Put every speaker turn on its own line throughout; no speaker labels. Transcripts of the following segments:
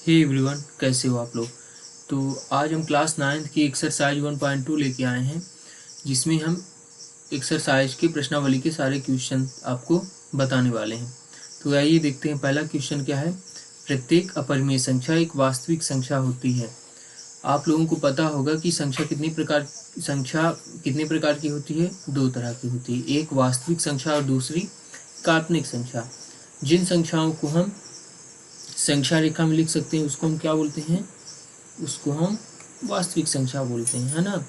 Hey everyone, कैसे हो आप लोग। तो आज हम क्लास 9th की एक्सरसाइज 1.2 लेके आए हैं, जिसमें हम एक्सरसाइज की प्रश्नावली के सारे क्वेश्चन आपको बताने वाले हैं। तो आइए देखते हैं पहला क्वेश्चन क्या है। प्रत्येक अपरिमेय संख्या एक वास्तविक संख्या होती है। आप लोगों को पता होगा कि संख्या कितने प्रकार की होती है। दो तरह की होती है, एक वास्तविक संख्या और दूसरी काल्पनिक संख्या। जिन संख्याओं को हम संख्या रेखा में लिख सकते हैं उसको हम क्या बोलते हैं, उसको हम वास्तविक संख्या बोलते हैं, है ना।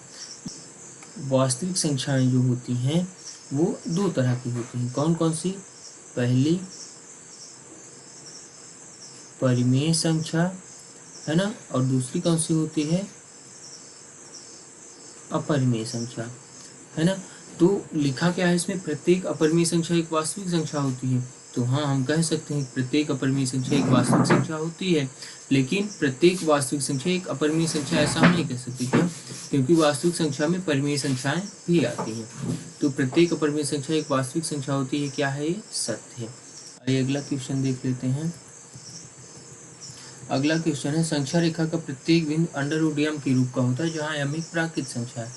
वास्तविक संख्याएं जो होती हैं वो दो तरह की होती हैं। कौन कौन सी? पहली परिमेय संख्या, है ना, और दूसरी कौन सी होती है? अपरिमेय संख्या, है ना। तो लिखा क्या है इसमें, प्रत्येक अपरिमेय संख्या एक वास्तविक संख्या होती है। तो हाँ, हम कह सकते हैं प्रत्येक अपरिमेय संख्या एक वास्तविक संख्या होती है, लेकिन प्रत्येक वास्तविक संख्या एक अपरिमेय संख्या ऐसा हम नहीं कह सकते। क्यों? क्योंकि वास्तविक संख्या में परिमेय संख्याएं भी आती हैं। तो प्रत्येक अपरिमेय संख्या एक वास्तविक संख्या होती है, क्या है ये? सत्य है। आइए अगला क्वेश्चन देख लेते हैं। अगला क्वेश्चन है, संख्या रेखा का प्रत्येक बिंदु अंडर रूट m के रूप का होता है, जहाँ m एक प्राकृत संख्या है।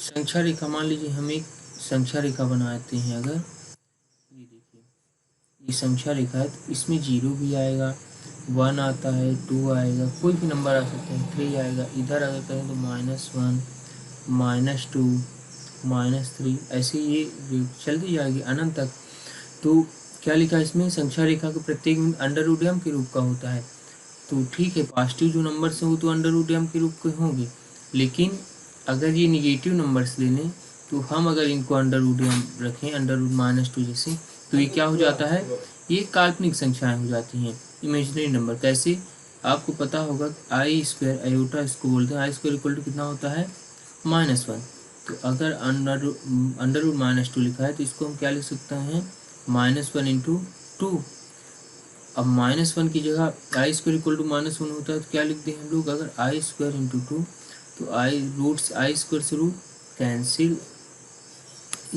संख्या रेखा, मान लीजिए हम एक संख्या रेखा बनाते हैं। अगर ये देखिए, ये संख्या रेखा है तो इसमें 0 भी आएगा, 1 आता है, 2 आएगा, कोई भी नंबर आ सकता है, 3 आएगा। इधर अगर करें तो -1, -2, -3, ऐसे ये चलती जाएगी अनंत तक। तो क्या लिखा है इसमें, संख्या रेखा का प्रत्येक बिंदु अंडर रूट m के रूप का होता है। तो ठीक है, पॉजिटिव जो नंबर्स हैं वो तो अंडर रूट m के रूप के होंगे, लेकिन अगर ये निगेटिव नंबर्स ले लें तो हम अगर इनको अंडर रूट m रखें, अंडर रूट -2 जैसे, तो ये क्या हो जाता है, ये काल्पनिक संख्याएं हो जाती हैं, इमेजिनरी नंबर। कैसे? आपको पता होगा आई स्क्वायर, आयोटा इसको बोलते हैं, आई स्क्वायर इक्वल टू कितना होता है? -1। तो अगर अंडर रूट -2 लिखा है तो इसको हम क्या लिख सकते हैं, -1 इंटू 2। अब -1 की जगह आई स्क्वायर इक्वल टू -1 होता है तो क्या लिखते हैं हम लोग, अगर आई स्क्वायर इंटू 2, तो आई स्क्वायर से रूट कैंसिल,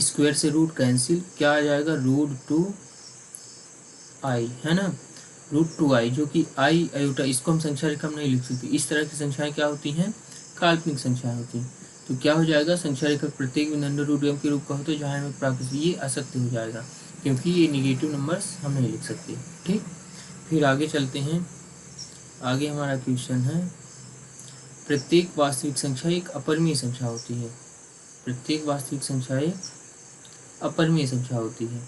स्क्वायर से रूट कैंसिल, क्या आ जाएगा, √2i, है ना, √2i, जो कि आई आयोटा, इसको हम संख्या रेखा में नहीं लिख सकते। इस तरह की संख्याएं क्या होती हैं, काल्पनिक संख्याएं होती हैं। तो क्या हो जाएगा, संख्या रेखा प्रत्येक बिंदु अंडर रूट m के रूप का होता है जहाँ में प्राकृत, ये असत्य हो जाएगा क्योंकि ये निगेटिव नंबर्स हम नहीं लिख सकते। ठीक, फिर आगे चलते हैं। आगे हमारा क्वेश्चन है, प्रत्येक वास्तविक संख्या एक अपरिमेय संख्या होती है। प्रत्येक वास्तविक संख्या एक अपरिमेय संख्या होती है।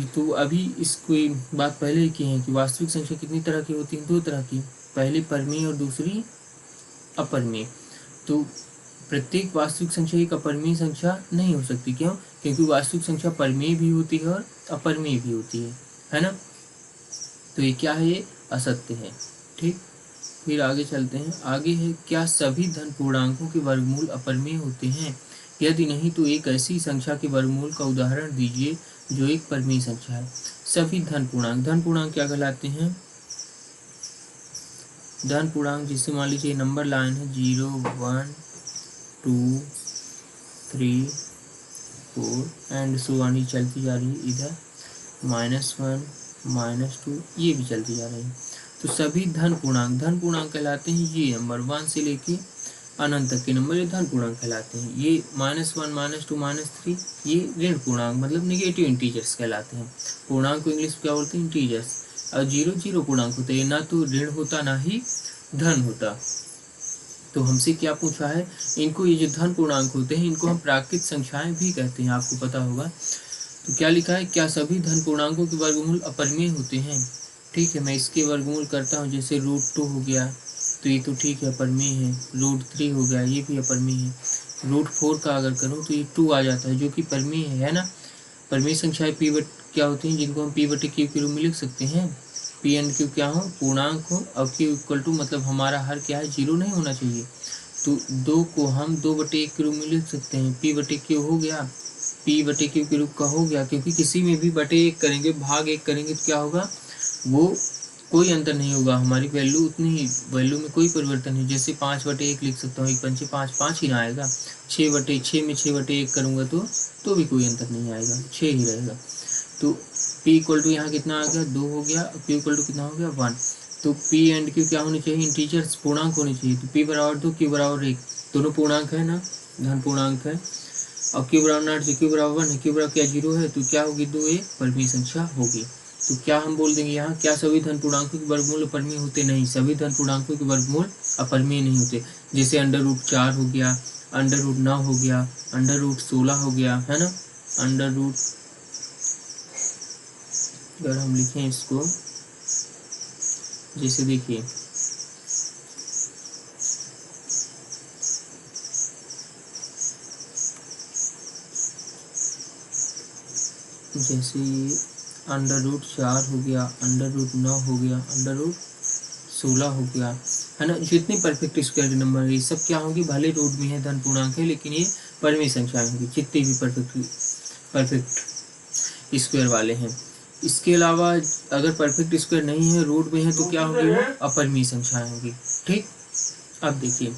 तो अभी इसको बात पहले ही की है कि वास्तविक संख्या कितनी तरह की होती है, दो तरह की, पहली परिमेय और दूसरी अपरिमेय। तो प्रत्येक वास्तविक संख्या एक अपरिमेय संख्या नहीं हो सकती। क्यों? क्योंकि वास्तविक संख्या परिमेय भी होती है और अपरिमेय भी होती है ना। तो ये क्या है, ये असत्य है। ठीक, फिर आगे चलते हैं। आगे है, क्या सभी धन पूर्णांकों के वर्गमूल अपरिमेय होते हैं? यदि नहीं तो एक ऐसी संख्या के वर्गमूल का उदाहरण दीजिए जो एक परिमेय संख्या है। सभी धन पूर्णांक क्या कहलाते हैं? धन पूर्णांक जिससे मान लीजिए नंबर लाइन है 0, 1, 2, 3, 4 एंड सो ऑन, चलती जा रही है। इधर -1, -2, ये भी चलती जा रही है। तो सभी धन पूर्णांक कहलाते हैं। ये नंबर 1 से लेके अनंत तक के नंबर ये धन पूर्णांक कहलाते हैं। ये -1, -2, -3 ये ऋण पूर्णांक मतलब निगेटिव इंटीजर्स कहलाते हैं। पूर्णांक को इंग्लिश में क्या बोलते हैं? इंटीजर्स। और 0 पूर्णांक होते हैं, ना तो ऋण होता ना ही धन होता। तो हमसे क्या पूछा है, इनको, ये जो धन पूर्णांक होते हैं इनको हम प्राकृत संख्याएं भी कहते हैं, आपको पता होगा। तो क्या लिखा है, क्या सभी धन पूर्णांकों के वर्गमूल अपरिमेय होते हैं? ठीक है, मैं इसके वर्गमूल करता हूँ। जैसे √2 हो गया तो ये तो ठीक है, अपरिमेय है। √3 हो गया, ये भी अपरिमेय है। √4 का अगर करूँ तो ये 2 आ जाता है जो कि परिमेय है ना। परिमेय संख्याएं क्या होती हैं, जिनको हम P/Q के रूप में लिख सकते हैं। P एंड Q क्या हो, पूर्णांक हो, और Q इक्वल टू मतलब हमारा हर क्या है, 0 नहीं होना चाहिए। तो 2 को हम 2/1 के रूप में लिख सकते हैं। P/Q हो गया, P/Q के रूप का हो गया, क्योंकि किसी में भी बटे 1 करेंगे, भाग 1 करेंगे तो क्या होगा, वो कोई अंतर नहीं होगा, हमारी वैल्यू उतनी ही, वैल्यू में कोई परिवर्तन नहीं। जैसे 5/1 लिख सकता हूँ, 1 पंचे 5, 5 ही ना आएगा। 6/6 में 6/1 करूँगा तो भी कोई अंतर नहीं आएगा, 6 ही रहेगा। तो P इक्वल टू यहाँ कितना आ गया, 2 हो गया। Q इक्वल टू कितना हो गया, 1। तो पी एंड क्यू क्या होनी चाहिए, इंटीजर्स पूर्णांक होनी चाहिए। तो पी बराबर 2 क्यू बराबर 1, दोनों पूर्णांक है ना, धन पूर्णांक है। और क्यू बराबर नॉट जी, क्यू बराबर 1 है, क्यू बराबर क्या 0 है, तो क्या होगी 2 एक परिमेय संख्या होगी। तो क्या हम बोल देंगे यहाँ, क्या सभी धन पूर्णांकों के वर्गमूल अपरिमेय होते? नहीं, सभी धन पूर्णांकों के वर्गमूल अपरिमेय नहीं होते। जैसे अंडर रूट 4 हो गया, अंडर रूट 9 हो गया, अंडर रूट 16 हो गया, है ना। अंडर रूट, अगर हम लिखें इसको, जैसे देखिए जैसे अंडर रूट 4 हो गया, अंडर रूट 9 हो गया, अंडर रूट 16 हो गया, है ना। जितने परफेक्ट स्क्वायर नंबर है ये सब क्या होंगे, भले रूट में है धन पूर्णांक है, लेकिन ये परिमेय संख्या होंगी, जितने भी परफेक्ट स्क्वायर वाले हैं। इसके अलावा अगर परफेक्ट स्क्वायर नहीं है, रूट में है, तो क्या होंगी, वो अपरिमेय संख्या होंगी। ठीक, अब देखिए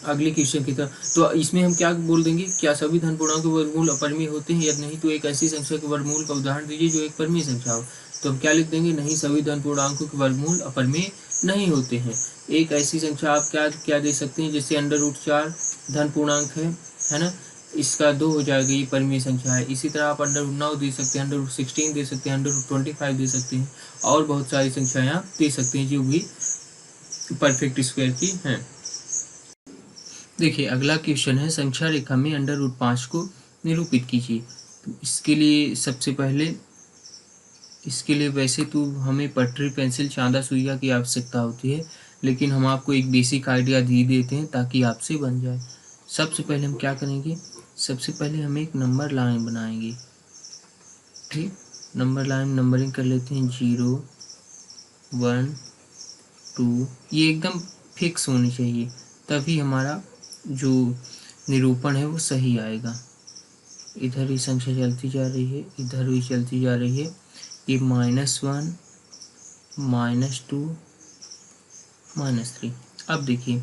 अगले क्वेश्चन की तरफ। तो इसमें हम क्या बोल देंगे, क्या सभी धन पूर्णांकों के वर्गमूल अपरिमेय होते हैं, यदि नहीं तो एक ऐसी संख्या के वर्गमूल का उदाहरण दीजिए जो एक परिमेय संख्या हो। तो हम क्या लिख देंगे, नहीं सभी धन पूर्णांकों के वर्गमूल अपरिमेय नहीं होते हैं। एक ऐसी संख्या आप क्या क्या दे सकते हैं, जैसे अंडर रूट 4 धन पूर्णांक है ना, इसका 2 हो जाएगा, ये परिमेय संख्या है। इसी तरह आप अंडर रूट 9 दे सकते हैं, अंडर रूट 16 दे सकते हैं, अंडर रूट 25 दे सकते हैं, और बहुत सारी संख्याएं आप दे सकते हैं जो भी परफेक्ट स्क्वायर की हैं। देखिए अगला क्वेश्चन है, संख्या रेखा में अंडर रूट 5 को निरूपित कीजिए। तो इसके लिए वैसे तो हमें पटरी, पेंसिल, चांदा, सुइया की आवश्यकता होती है, लेकिन हम आपको एक बेसिक आइडिया दे देते हैं ताकि आपसे बन जाए। सबसे पहले हम क्या करेंगे, सबसे पहले हम एक नंबर लाइन बनाएंगे। ठीक, नंबर लाइन नंबरिंग कर लेते हैं, 0 1 2, ये एकदम फिक्स होनी चाहिए, तभी हमारा जो निरूपण है वो सही आएगा। इधर ही संख्या चलती जा रही है, इधर भी चलती जा रही है, ये -1 -2 -3। अब देखिए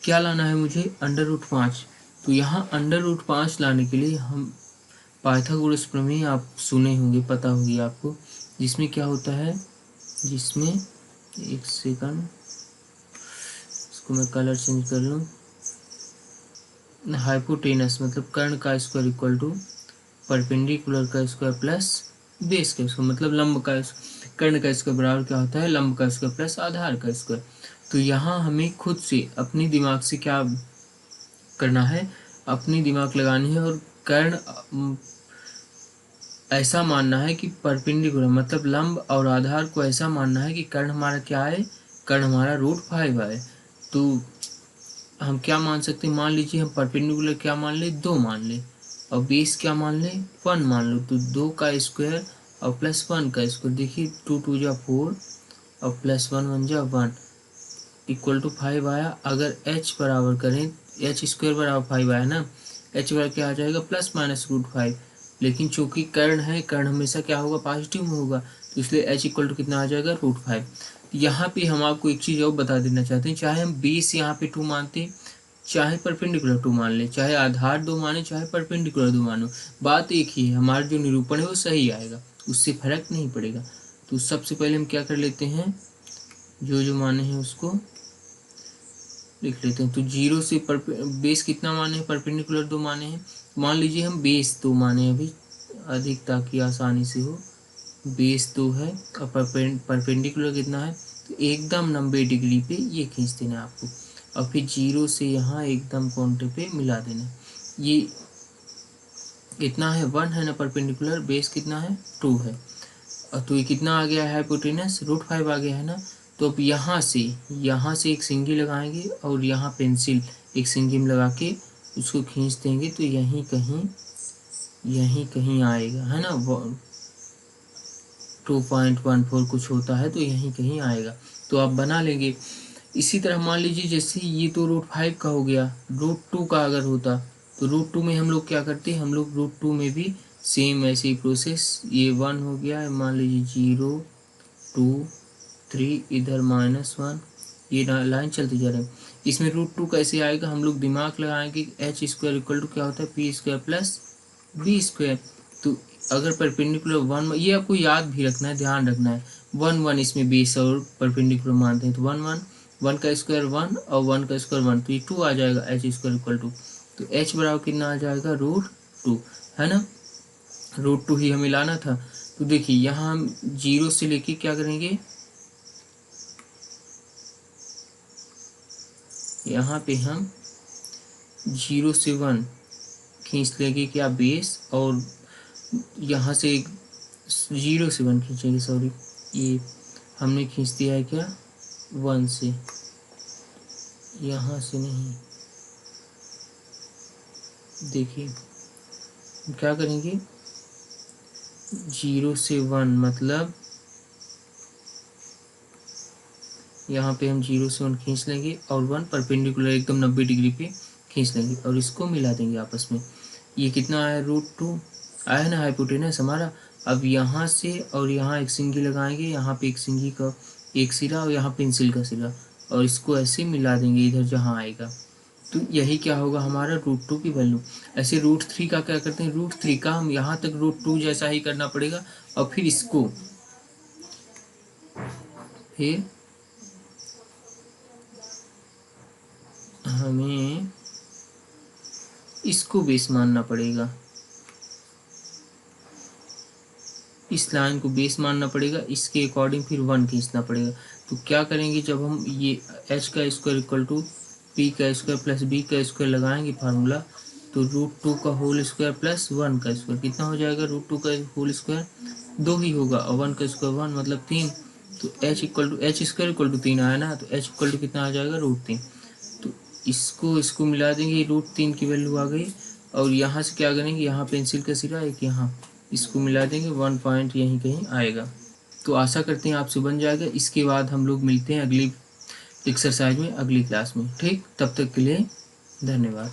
क्या लाना है मुझे, अंडर रूट 5। तो यहाँ अंडर रूट 5 लाने के लिए हम पाइथागोरस प्रमेय आप सुने होंगे, पता होगी आपको, जिसमें क्या होता है, जिसमें एक सेकंड, इसको मैं कलर चेंज कर लूँ, हाइपोटेनस मतलब कर्ण का स्क्वायर इक्वल टू परपेंडिकुलर का स्क्वायर प्लस बेस का स्क्वायर, मतलब लंब का, कर्ण का स्क्वायर बराबर क्या होता है, लंब का स्क्वायर प्लस आधार का स्क्वायर। तो यहाँ हमें खुद से अपनी दिमाग से क्या करना है, अपनी दिमाग लगानी है, और कर्ण ऐसा मानना है कि परपेंडिकुलर मतलब लंब और आधार को ऐसा मानना है कि कर्ण हमारा क्या है, कर्ण हमारा √5 है। तो हम क्या मान सकते हैं, मान लीजिए हम परपेंडिकुलर क्या मान ले, 2 मान ले, और बेस क्या मान ले, 1 मान लो। तो 2 का स्क्वायर और +1 का स्क्वायर, देखिए 2 2 जा 4 और +1 1 जा 1 इक्वल टू 5 आया। अगर h बराबर करें, h स्क्वायर बराबर 5 आया ना, h बराबर क्या आ जाएगा, +-√5। लेकिन चूंकि कर्ण है, कर्ण हमेशा क्या होगा, पॉजिटिव में होगा, तो इसलिए h इक्वल टू कितना आ जाएगा, √5। यहाँ पे हम आपको एक चीज़ और बता देना चाहते हैं, चाहे हम बेस यहाँ पे 2 मानते, चाहे परपेंडिकुलर 2 मान ले, चाहे आधार 2 माने, चाहे परपेंडिकुलर 2 मानो, बात एक ही है, हमारा जो निरूपण है वो सही आएगा, उससे फर्क नहीं पड़ेगा। तो सबसे पहले हम क्या कर लेते हैं, जो जो माने हैं उसको लिख लेते हैं। तो 0 से बेस कितना माने हैं, परपेंडिकुलर 2 माने हैं। मान लीजिए हम बेस 2 माने, अभी अधिक ताकि आसानी से हो, बेस 2 है और परपेंडिकुलर कितना है, तो एकदम 90 डिग्री पे ये खींच देना आपको, और फिर 0 से यहाँ एकदम काउंटर पे मिला देना। ये कितना है, 1 है ना परपेंडिकुलर, बेस कितना है, 2 है, और तो ये कितना आ गया है, हाइपोटेनस √5 आ गया है ना। तो अब यहाँ से एक सिंगी लगाएंगे, और यहाँ पेंसिल एक सिंगी में लगा के उसको खींच देंगे, तो यहीं कहीं आएगा, है ना, 2.14 कुछ होता है, तो यहीं कहीं आएगा, तो आप बना लेंगे। इसी तरह मान लीजिए जैसे ये तो √5 का हो गया, √2 का अगर होता, तो √2 में हम लोग क्या करते हैं, हम लोग √2 में भी सेम ऐसे ही प्रोसेस, ये 1 हो गया, मान लीजिए 0 2 3, इधर -1, ये लाइन चलती जा रही है। इसमें √2 कैसे आएगा, हम लोग दिमाग लगाएंगे, h स्क्वायर इक्वल टू क्या होता है, p square plus b square. तो अगर परपेंडिकुलर 1, ये आपको याद भी रखना है, ध्यान रखना है, 1 1 इसमें बेस और परपेंडिकुलर मानते हैं, तो 1 1 1 का स्क्वायर 1 और 1 का स्क्वायर 1, तो ये 2 आ जाएगा, एच स्क्वायर इक्वल टू, तो एच बराबर कितना आ जाएगा √2, है ना, √2 ही हमें लाना था। तो देखिए यहाँ हम 0 से लेके क्या करेंगे, यहाँ पे हम 0 से 1 खींच लेंगे क्या बेस, और यहाँ से 0 से 1 खींचेंगे, सॉरी ये हमने खींच दिया है क्या 1 से, यहाँ से नहीं, देखिए क्या करेंगे 0 से 1 मतलब यहाँ पे हम 0 से 1 खींच लेंगे और 1 परपेंडिकुलर एकदम 90 डिग्री पे खींच लेंगे और इसको मिला देंगे आपस में। ये कितना आया √2 आया ना हाइपोटेनस हमारा। अब यहाँ से और यहाँ एक सिंगी लगाएंगे, यहाँ पे एक सिंगी का एक सिरा और यहाँ पेंसिल का सिरा, और इसको ऐसे मिला देंगे इधर जहाँ आएगा, तो यही क्या होगा हमारा √2 की वैल्यू। ऐसे √3 का क्या करते हैं, √3 का हम यहाँ तक √2 जैसा ही करना पड़ेगा, और फिर इसको फिर हमें इसको बेस मानना पड़ेगा, इस लाइन को बेस मानना पड़ेगा, इसके अकॉर्डिंग फिर 1 खींचना पड़ेगा। तो क्या करेंगे, जब हम ये h का स्क्वायर इक्वल टू p का स्क्वायर प्लस b का स्क्वायर लगाएंगे फार्मूला, तो √2 का होल स्क्वायर प्लस 1 का स्क्वायर कितना हो जाएगा, √2 का होल स्क्वायर 2 ही होगा और 1 का स्क्वायर 1 मतलब 3, तो h स्क्वायर इक्वल टू 3 आया ना, तो h इक्वल टू कितना आ जाएगा √3। तो इसको मिला देंगे, √3 की वैल्यू आ गई, और यहाँ से क्या करेंगे, यहाँ पेंसिल का सिरा एक यहाँ, इसको मिला देंगे, 1 पॉइंट यहीं कहीं आएगा। तो आशा करते हैं आपसे बन जाएगा। इसके बाद हम लोग मिलते हैं अगली एक्सरसाइज में अगली क्लास में, ठीक, तब तक के लिए धन्यवाद।